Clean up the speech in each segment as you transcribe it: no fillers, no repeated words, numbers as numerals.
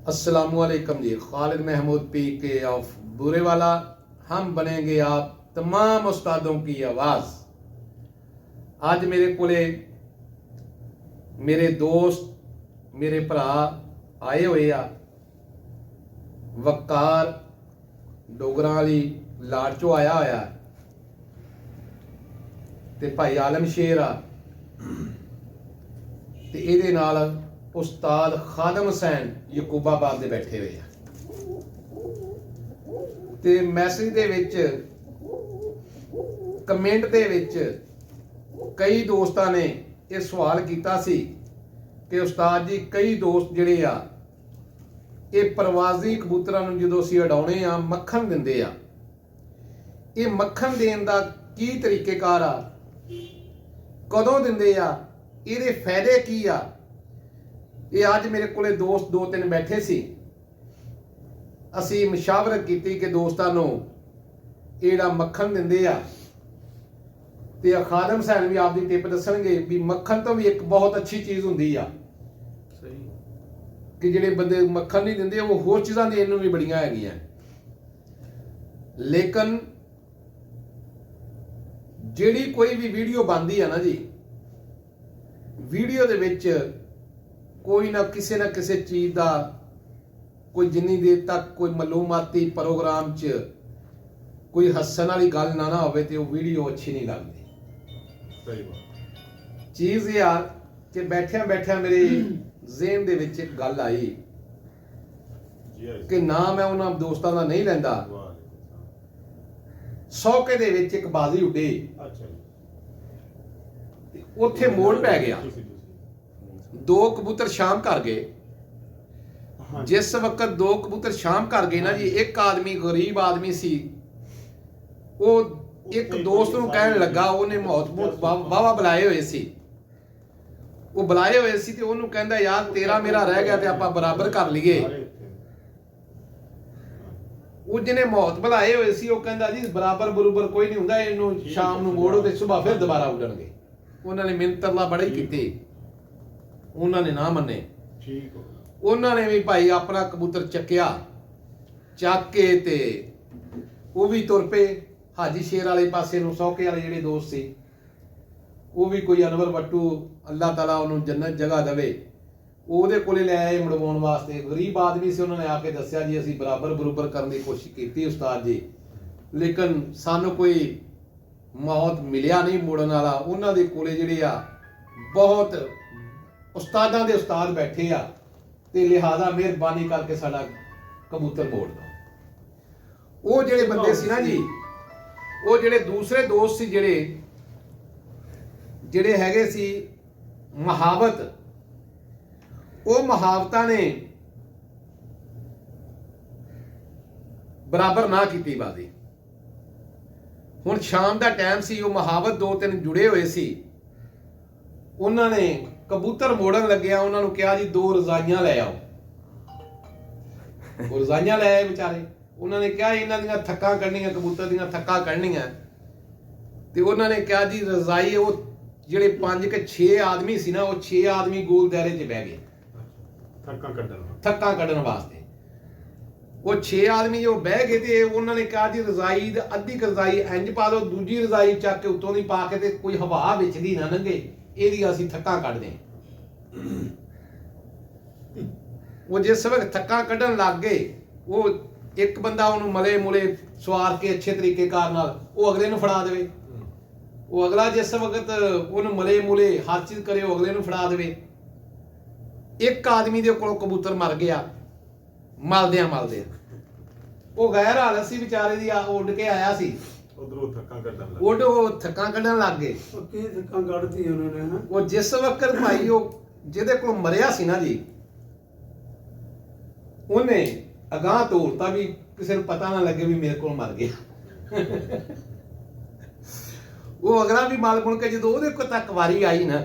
अस्सलामुअलैकुम जी। खालिद महमूद पी के ऑफ बुरेवाला। हम बनेंगे आप तमाम उस्तादों की आवाज़। आज मेरे कोले मेरे दोस्त मेरे भरा आए हुए आ। वकार डोगरां वाली लाड़ चो आया होया ते भाई आलम शेर आ ते इहदे नाल उस्ताद खादम हुसैन यकूबाबाद दे बैठे हुए आ। ते मैसेज दे विच कमेंट दे विच कई दोस्तां ने यह सवाल किया सी कि उस्ताद जी कई दोस्त जिहड़े आ ये प्रवाजी कबूतरां नूं जदों असीं उडाउने आ मक्खन दिंदे आ। ये मक्खन देण दा की तरीकेकार आ, कदों दिंदे आ, इहदे फायदे की आ। ये अज मेरे कोले दोस्त दो तीन बैठे सी। असी मशावरत की कि दोस्तां नूं इहड़ा मक्खन दिंदे आ ते खादम हुसैन भी आपकी टिप दसणगे भी मक्खन तो भी एक बहुत अच्छी चीज़ हुंदी आ कि जिहड़े बंदे मक्खन नहीं दिंदे वो होर चीज़ां देण नूं भी बड़ियां हैगियां। लेकिन जिहड़ी कोई भी वीडियो बनदी है ना जी, वीडियो दे विच कोई ना किसी चीज़ का कोई जिन्नी देर तक कोई मालूमाती प्रोग्राम च कोई हस्सण वाली गल ना होवे ते वो वीडियो अच्छी नहीं लगती। सही बात। चीज़ ये आ कि बैठिया बैठिया मेरे ज़हन दे विच एक गल आई कि ना मैं उन्हां दोस्तां दा नहीं लैंदा। सौके दे विच एक बाजी उड्डी, उत्थे मोड़ पै गया। दो कबूतर शाम कर गए। जिस वक्त दो कबूतर शाम कर गए ना जी, एक आदमी गरीब आदमी सी, वो एक दोस्त नूं कहण लगा, उन्हें मौत वाहवा बुलाए हुए सी, वो बुलाए हुए सी ते उन्होंने कहंदा यार तेरा मेरा रह गया ते आपां बराबर कर लीए। वो जिन्हें मौत बुलाए हुए सी वो कहंदा जी बराबर बरूबर कोई नहीं हुंदा, इहनूं शाम नूं मोड़ो ते सुबह फिर दोबारा उड्डणगे। उन्होंने मिन्नत अल्लाह बड़ी कीती, उन्होंने ना मन्ने। उन्होंने भी भाई अपना कबूतर चक्या, चक के ते वो भी तुर पे हाजी शेर वाले पासे नूं। सौके वाले जिहड़े दोस्त सी वो भी कोई अनवर बट्टू अल्लाह ताला उन्होंने जन्नत जगह देवे, ਉਹਦੇ ਕੋਲੇ ਲੈ ਆਏ ਮੜਵਾਉਣ वास्ते। गरीब आदमी से उन्होंने आके दसिया जी असीं बराबर बरूबर करने की कोशिश की उस्ताद जी, लेकिन सानू कोई मौत मिलिया नहीं मोड़न वाला। उन्होंने दे कोले जिहड़े आ बहुत उस्तादां दे उस्ताद बैठे आ ते लिहाजा मेहरबानी करके साडा कबूतर मोड़ दो। वो जिहड़े बंदे सी ना जी, वो जिहड़े दूसरे दोस्त सी जिहड़े हैगे सी महावत, वो महावतां ने बराबर ना की बाजी। हुण शाम का टाइम सी, वो महावत दो तीन जुड़े हुए सी। उन्होंने कबूतर मोड़न लग्या, उन्होंने कहा जी दो रजाइयां लै आओ। वो रजाइयां लै आए बेचारे। उन्होंने कहा इन्हां दीयां थक्कां कढणियां, कबूतर दीयां थक्कां कढणियां। ते उन्होंने कहा जी रजाई, वो जिहड़े 5 के 6 आदमी सी ना, वो 6 आदमी गोल दायरे च बह गए थक्कां कढण वास्ते। वो 6 आदमी जो बह गए थे उन्होंने कहा जी रजाई अद्धी रजाई इंज पा दो, दूजी रजाई चक के उत्तों दी पा के ते कोई हवा विच दी ना लंघे, इहदी असीं थक्कां कढदे। वो जिस वक्त थक्कां कढण लग गए, वो एक बंदा उन्होंने मले मुले सवार के अच्छे तरीके कार नाल वो अगले नूं फड़ा देवे। वो अगला जिस वक्त उन्होंने मले मुले हर चीज करे वो अगले नूं फड़ा देवे। एक आदमी दे कोलों कबूतर मर गया मलदियां मलदियां। वो गैर हालत सी बेचारे दी, उड़ के आया सी, उधरों थक्कां कढण लग गए। वो जिस वक्त भाई वो जिहदे कोलों मरिया सी ना जी, उन्हें अगाह तोड़ता भी किसी को पता ना लगे भी मेरे को मर गया। वो अगला भी मल मुल के जो तक वारी आई ना,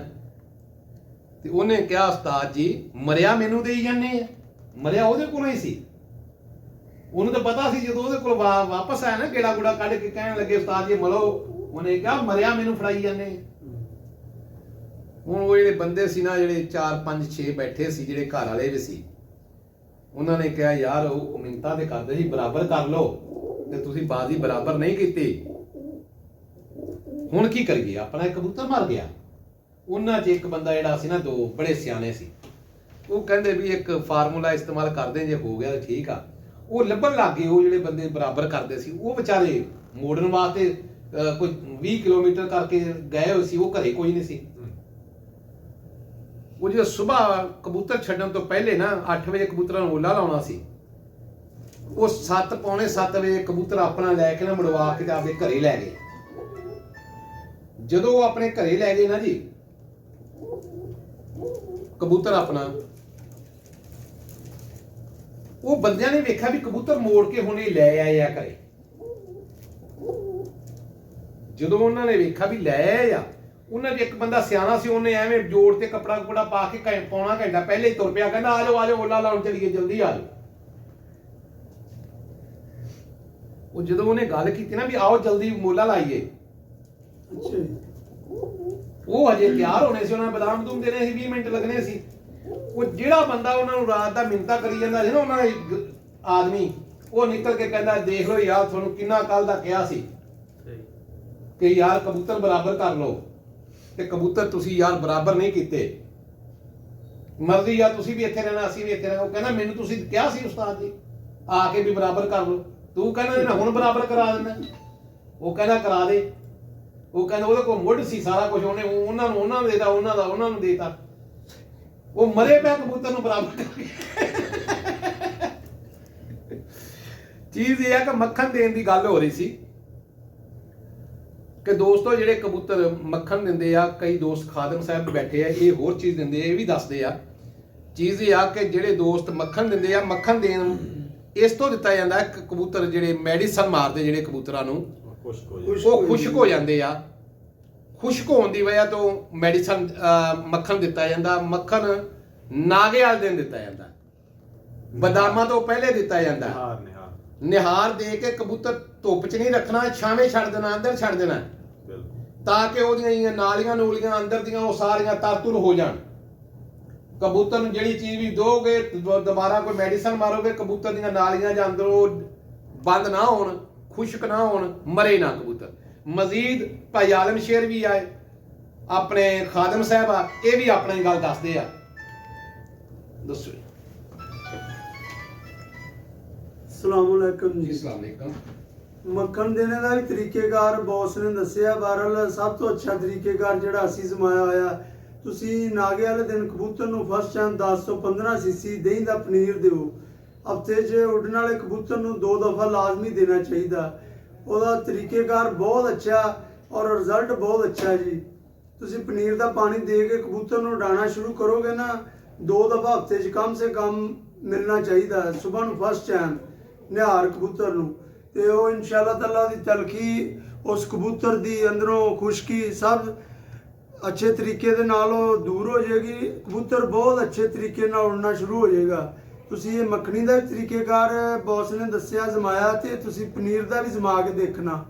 ते उन्हें कहा उस्ताद जी मरिया मैनू देई जाने, मरिया ਉਹਦੇ ਕੋਲੋਂ ही सी। ਉਹਨੂੰ तो पता सी जो ਉਹਦੇ ਕੋਲ वापस आया ना गेड़ा गुड़ा कढ़ के कहने लगे उस्ताद जी मलो, उन्हें कहा मरिया मैनू फड़ाई जाने। हुण वो जिहड़े बंदे सी ना, जिहड़े 4 5 6 बैठे सी, जिहड़े घर वाले भी सी, ਉਹਨਾਂ ਨੇ ਕਿਹਾ ਯਾਰ ਉਹ ਮਿੰਨਤਾਂ ਤੇ ਕਰਦੇ ਸੀ ਬਰਾਬਰ ਕਰ ਲਓ, ਤੇ ਤੁਸੀਂ ਬਾਜ਼ੀ ਬਰਾਬਰ ਨਹੀਂ ਕੀਤੀ, ਹੁਣ ਕੀ ਕਰੀਏ? ਆਪਣਾ ਇੱਕ ਕਬੂਤਰ ਮਰ ਗਿਆ। ਉਹਨਾਂ 'ਚ ਇੱਕ ਬੰਦਾ ਜਿਹੜਾ ਸੀ ਨਾ, ਦੋ ਬੜੇ ਸਿਆਣੇ ਸੀ, ਉਹ ਕਹਿੰਦੇ ਵੀ ਇੱਕ ਫਾਰਮੂਲਾ ਇਸਤੇਮਾਲ ਕਰਦੇ, ਜੇ ਹੋ ਗਿਆ ਤਾਂ ਠੀਕ ਆ। ਉਹ ਲੱਭਣ ਲੱਗ ਗਏ, ਉਹ ਜਿਹੜੇ ਬੰਦੇ ਬਰਾਬਰ ਕਰਦੇ ਸੀ ਉਹ ਵਿਚਾਰੇ ਮੋੜਨ ਵਾਸਤੇ ਕੋਈ 20 ਕਿਲੋਮੀਟਰ ਕਰਕੇ ਗਏ ਹੋਏ ਸੀ, ਉਹ ਘਰੇ ਕੋਈ ਨਹੀਂ ਸੀ। ਉਹ ਜਦੋਂ ਸਵੇਰ ਕਬੂਤਰ ਛੱਡਣ ਤੋਂ ਪਹਿਲੇ ਨਾ 8 ਵਜੇ ਕਬੂਤਰਾਂ ਨੂੰ ਓਲਾ ਲਾਉਣਾ ਸੀ, ਉਹ 7 ਪੌਣੇ 7 ਵਜੇ ਕਬੂਤਰ ਆਪਣਾ ਲੈ ਕੇ ਨਾ ਮੁੜਵਾ ਕੇ ਤੇ ਆਪਦੇ ਘਰੇ ਲੈ ਗਏ। ਜਦੋਂ ਉਹ ਆਪਣੇ ਘਰੇ ਲੈ ਗਏ ਨਾ ਜੀ ਕਬੂਤਰ ਆਪਣਾ, ਉਹ ਬੰਦਿਆਂ ਨੇ ਵੇਖਿਆ ਵੀ ਕਬੂਤਰ ਮੋੜ ਕੇ ਹੁਣ ਇਹ ਲੈ ਆਏ ਆ ਘਰੇ। ਜਦੋਂ ਉਹਨਾਂ ਨੇ ਵੇਖਿਆ ਵੀ ਲੈ ਆਏ ਆ, ਉਹਨਾਂ 'ਚ ਇੱਕ ਬੰਦਾ ਸਿਆਣਾ ਸੀ, ਉਹਨੇ ਐਵੇਂ ਜੋੜ ਤੇ ਕੱਪੜਾ ਪਾ ਕੇ ਪੌਣਾ ਘੰਟਾ ਪਹਿਲੇ ਹੀ ਤੁਰ ਪਿਆ, ਕਹਿੰਦਾ ਆ ਜਾਓ ਓਲਾ ਲਾਉਣ ਚੱਲੀਏ, ਜਲਦੀ ਆ ਜਾਓ। ਉਹ ਜਦੋਂ ਉਹਨੇ ਗੱਲ ਕੀਤੀ ਨਾ ਵੀ ਆਓ ਜਲਦੀ ਮੋਲਾ ਲਾਈਏ, ਅੱਛਾ, ਉਹ ਹਜੇ ਤਿਆਰ ਹੋਣੇ ਸੀ, ਉਹਨਾਂ ਨੇ ਬਦਾਮ ਬਦੂਮ ਦੇਣੇ ਸੀ, 20 ਮਿੰਟ ਲੱਗਣੇ ਸੀ। ਉਹ ਜਿਹੜਾ ਬੰਦਾ ਉਹਨਾਂ ਨੂੰ ਰਾਤ ਦਾ ਮਿੰਨਤਾਂ ਕਰੀ ਜਾਂਦਾ ਸੀ ਨਾ, ਉਹਨਾਂ ਦਾ ਆਦਮੀ, ਉਹ ਨਿਕਲ ਕੇ ਕਹਿੰਦਾ ਦੇਖ ਲਓ ਯਾਰ, ਤੁਹਾਨੂੰ ਕਿੰਨਾ ਕੱਲ ਦਾ ਕਿਹਾ ਸੀ ਕਿ ਯਾਰ ਕਬੂਤਰ ਬਰਾਬਰ ਕਰ ਲਓ, ਤੇ ਕਬੂਤਰ ਤੁਸੀਂ ਯਾਰ ਬਰਾਬਰ ਨਹੀਂ ਕੀਤੇ। ਮਰਜ਼ੀ ਆ ਤੁਸੀਂ ਵੀ ਇੱਥੇ ਰਹਿਣਾ, ਅਸੀਂ ਵੀ ਇੱਥੇ ਰਹਿਣਾ। ਉਹ ਕਹਿੰਦਾ ਮੈਨੂੰ ਤੁਸੀਂ ਕਿਹਾ ਸੀ ਉਸਤਾਦ ਜੀ ਆ ਕੇ ਵੀ ਬਰਾਬਰ ਕਰ ਲਓ, ਤੂੰ ਕਹਿੰਦਾ ਨਾ ਹੁਣ ਬਰਾਬਰ ਕਰਾ ਦਿੰਦਾ। ਉਹ ਕਹਿੰਦਾ ਕਰਾ ਦੇ। ਉਹ ਕਹਿੰਦਾ ਉਹਦੇ ਕੋਲ ਮੁੱਢ ਸੀ ਸਾਰਾ ਕੁਝ, ਉਹਨੇ ਉਹਨਾਂ ਨੂੰ ਦੇਤਾ, ਉਹਨਾਂ ਨੂੰ ਦੇਤਾ। ਉਹ ਮਰੇ ਪਿਆ ਕਬੂਤਰ ਨੂੰ ਬਰਾਬਰ ਕਰਕੇ। ਚੀਜ਼ ਇਹ ਹੈ ਕਿ ਮੱਖਣ ਦੇਣ ਦੀ ਗੱਲ ਹੋ ਰਹੀ ਸੀ ਕਿ ਦੋਸਤੋ ਜਿਹੜੇ ਕਬੂਤਰ ਮੱਖਣ ਦਿੰਦੇ ਆ, ਕਈ ਦੋਸਤ ਖਾਦਮ ਸਾਹਿਬ ਬੈਠੇ ਆ, ਇਹ ਹੋਰ ਚੀਜ਼ ਦਿੰਦੇ ਆ, ਇਹ ਵੀ ਦੱਸਦੇ ਆ। ਚੀਜ਼ ਇਹ ਆ ਕਿ ਜਿਹੜੇ ਦੋਸਤ ਮੱਖਣ ਦਿੰਦੇ ਆ, ਮੱਖਣ ਦੇਣ ਇਸ ਤੋਂ ਦਿੱਤਾ ਜਾਂਦਾ ਕਿ ਕਬੂਤਰ ਜਿਹੜੇ ਮੈਡੀਸਨ ਮਾਰਦੇ ਜਿਹੜੇ ਕਬੂਤਰਾਂ ਨੂੰ, ਉਹ ਖੁਸ਼ਕ ਹੋ ਜਾਂਦੇ ਆ। ਖੁਸ਼ਕ ਹੋਣ ਦੀ ਵਜ੍ਹਾ ਤੋਂ ਮੈਡੀਸਨ ਮੱਖਣ ਦਿੱਤਾ ਜਾਂਦਾ। ਮੱਖਣ ਨਾਗੇ ਵਾਲੇ ਦਿਨ ਦਿੱਤਾ ਜਾਂਦਾ, ਬਦਾਮਾਂ ਤੋਂ ਪਹਿਲੇ ਦਿੱਤਾ ਜਾਂਦਾ। ਨਿਹਾਰ ਦੇ ਕੇ ਕਬੂਤਰ ਧੁੱਪ 'ਚ ਨਹੀਂ ਰੱਖਣਾ, ਛਾਵੇਂ ਛੱਡ ਦੇਣਾ, ਅੰਦਰ ਛੱਡ ਦੇਣਾ, ਤਾਂ ਕਿ ਉਹਦੀਆਂ ਨਾਲੀਆਂ ਨੂਲੀਆਂ ਅੰਦਰ ਦੀਆਂ ਉਹ ਸਾਰੀਆਂ ਤਰਤੁਰ ਹੋ ਜਾਣ। ਕਬੂਤਰ ਨੂੰ ਜਿਹੜੀ ਚੀਜ਼ ਵੀ ਦੋਗੇ, ਦੁਬਾਰਾ ਕੋਈ ਮੈਡੀਸਨ ਮਾਰੋਗੇ, ਕਬੂਤਰ ਦੀਆਂ ਨਾਲੀਆਂ ਜਾਂ ਅੰਦਰ ਉਹ ਬੰਦ ਨਾ ਹੋਣ, ਖੁਸ਼ਕ ਨਾ ਹੋਣ, ਮਰੇ ਨਾ ਕਬੂਤਰ। ਮਜ਼ੀਦ ਭਾਈ ਆਲਮ ਸ਼ੇਰ ਵੀ ਆਏ, ਆਪਣੇ ਖਾਦਮ ਸਾਹਿਬ ਆ, ਇਹ ਵੀ ਆਪਣੀ ਗੱਲ ਦੱਸਦੇ ਆ। ਦੱਸੋ। ਸਲਾਮੁਅਲੈਕਮ ਜੀ। ਅਸਲਾਮੁਅਲੈਕਮ। ਮੱਖਣ ਦੇਣੇ ਦਾ ਵੀ ਤਰੀਕੇਕਾਰ ਬੌਸ ਨੇ ਦੱਸਿਆ। ਬਹਰਹਾਲ ਸਭ ਤੋਂ ਅੱਛਾ ਤਰੀਕੇਕਾਰ ਜਿਹੜਾ ਅਸੀਂ ਜ਼ਮਾਇਆ ਹੋਇਆ, ਤੁਸੀਂ ਨਾਗੇ ਵਾਲੇ ਦਿਨ ਕਬੂਤਰ ਨੂੰ ਫਸਟ ਟਾਈਮ 10 ਤੋਂ 15 ਸੀਸੀ ਦਹੀਂ ਦਾ ਪਨੀਰ ਦਿਓ। ਹਫਤੇ 'ਚ ਉੱਡਣ ਵਾਲੇ ਕਬੂਤਰ ਨੂੰ 2 ਦਫਾ ਲਾਜ਼ਮੀ ਦੇਣਾ ਚਾਹੀਦਾ। ਉਹਦਾ ਤਰੀਕੇਕਾਰ ਬਹੁਤ ਅੱਛਾ ਔਰ ਰਿਜ਼ਲਟ ਬਹੁਤ ਅੱਛਾ ਜੀ। ਤੁਸੀਂ ਪਨੀਰ ਦਾ ਪਾਣੀ ਦੇ ਕੇ ਕਬੂਤਰ ਨੂੰ ਉਡਾਉਣਾ ਸ਼ੁਰੂ ਕਰੋਗੇ ਨਾ, 2 ਦਫਾ ਹਫਤੇ 'ਚ ਕਮ ਸੇ ਕਮ ਮਿਲਣਾ ਚਾਹੀਦਾ। ਸਵੇਰ ਨੂੰ ਫਸਟ ਟਾਈਮ ਨਿਹਾਰ ਕਬੂਤਰ ਨੂੰ, ਤੇ ਉਹ ਇਨਸ਼ਾਅੱਲਾ ਤਾਲਾ ਦੀ ਤਲਖੀ, ਉਸ ਕਬੂਤਰ ਦੀ ਅੰਦਰੋਂ ਖੁਸ਼ਕੀ ਸਭ ਅੱਛੇ ਤਰੀਕੇ ਦੇ ਨਾਲ ਉਹ ਦੂਰ ਹੋ ਜਾਏਗੀ। ਕਬੂਤਰ ਬਹੁਤ ਅੱਛੇ ਤਰੀਕੇ ਨਾਲ ਉੜਨਾ ਸ਼ੁਰੂ ਹੋ ਜਾਏਗਾ। ਤੁਸੀਂ ਇਹ ਮੱਖਣੀ ਦਾ ਵੀ ਤਰੀਕੇਕਾਰ ਬੌਸ ਨੇ ਦੱਸਿਆ ਜ਼ਮਾਇਆ, ਤੇ ਤੁਸੀਂ ਪਨੀਰ ਦਾ ਵੀ ਜ਼ਮਾ ਕੇ ਦੇਖਣਾ।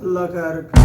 ਅੱਲਾ ਖੈਰ ਰੱਖੇ।